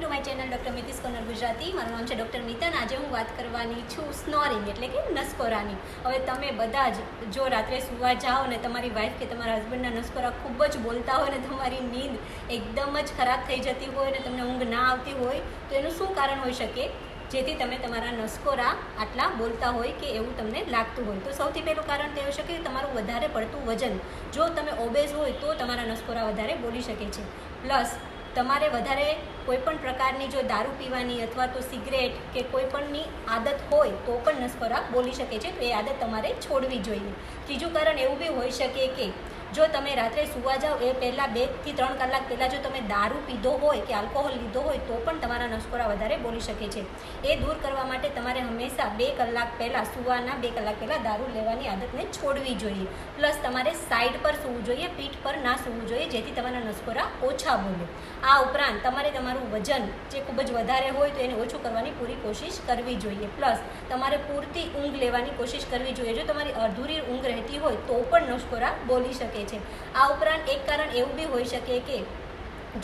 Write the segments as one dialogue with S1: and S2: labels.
S1: Two my channel doctor મિતિસ corner Gujarati. મારું નામ છે ડૉક્ટર મિતન। આજે હું વાત કરવાની છું સ્નોરિંગ એટલે કે નસકોરાની। હવે તમે બધા જ જો રાત્રે સૂવા જાઓ ને તમારી વાઈફ કે તમારા હસબન્ડના નસકોરા ખૂબ જ બોલતા હોય ને તમારી નીંદ એકદમ જ ખરાબ થઈ જતી હોય ને તમને ઊંઘ ના આવતી હોય તો એનું શું કારણ હોઈ શકે જેથી તમે તમારા નસકોરા આટલા બોલતા હોય કે એવું તમને લાગતું હોય? તો સૌથી પહેલું કારણ તે હોઈ શકે કે તમારું વધારે પડતું વજન। જો તમે ઓબેઝ હોય તો તમારા નસકોરા વધારે બોલી શકે છે। પ્લસ તમારે વધારે કોઈપણ પ્રકારની જો દારૂ પીવાની અથવા તો સિગરેટ કે કોઈપણની આદત હોય તો પણ નસકોરા બોલી શકે છે, તો એ આદત તમારે છોડવી જોઈએ। ત્રીજું કારણ એવું બી હોઈ શકે કે જો તમે રાત્રે સૂવા જાઓ એ પહેલાં 2 થી 3 કલાક પહેલાં જો તમે દારૂ પીધો હોય કે આલ્કોહોલ લીધો હોય તો પણ તમારા નસકોરા વધારે બોલી શકે છે। એ દૂર કરવા માટે તમારે હંમેશા 2 કલાક પહેલાં સૂવાના 2 કલાક પહેલાં દારૂ લેવાની આદતને છોડવી જોઈએ। પ્લસ તમારે સાઈડ પર સૂવું જોઈએ, પીઠ પર ના સૂવું જોઈએ, જેથી તમારા નસકોરા ઓછા બોલે। આ ઉપરાંત તમારે તમારું વજન જે ખૂબ જ વધારે હોય તો એને ઓછું કરવાની પૂરી કોશિશ કરવી જોઈએ। પ્લસ તમારે પૂરતી ઊંઘ લેવાની કોશિશ કરવી જોઈએ। જો તમારી અધૂરી ઊંઘ રહેતી હોય તો પણ નસકોરા બોલી શકે છે। આ ઉપરાંત એક કારણ એવું બી હોઈ શકે કે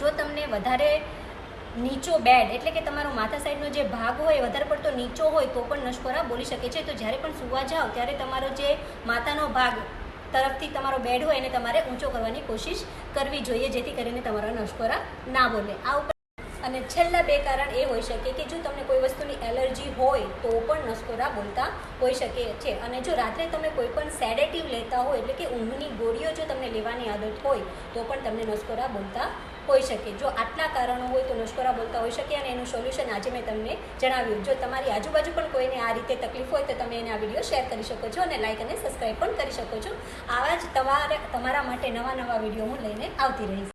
S1: જો તમને વધારે નીચો બેડ એટલે કે તમારો માથા સાઈડનો જે ભાગ હોય વધારે પડતો નીચો હોય તો પણ નસકોરા બોલી શકે છે। તો જ્યારે પણ સૂવા જાઓ ત્યારે તમારો જે માથાનો ભાગ તરફથી તમારો બેડ હોય એને તમારે ઊંચો કરવાની કોશિશ કરવી જોઈએ, જેથી કરીને તમારા નસકોરા ના બોલે। આ ઉપરાંત અને છેલ્લા 2 કારણ એ હોઈ શકે કે જો તમને કોઈ વસ્તુની એલર્જી હોય તો પણ નસકોરા બોલતા હોઈ શકે છે। અને જો રાત્રે તમે કોઈ પણ સેડેટિવ લેતા હોય એટલે કે ઊંઘની ગોળીઓ જો તમને લેવાની આદત હોય તો પણ તમને નસકોરા બોલતા હોઈ શકે। જો આટલા કારણો હોય તો નસકોરા બોલતા હોઈ શકે અને એનું સોલ્યુશન આજે મેં તમને જણાવ્યું। જો તમારી આજુબાજુ પણ કોઈને આ રીતે તકલીફ હોય તો તમે એને આ વિડીયો શેર કરી શકો છો અને લાઇક અને સબસ્ક્રાઈબ પણ કરી શકો છો। આવા જ તમારા માટે નવા વિડીયો હું લઈને આવતી રહીશ।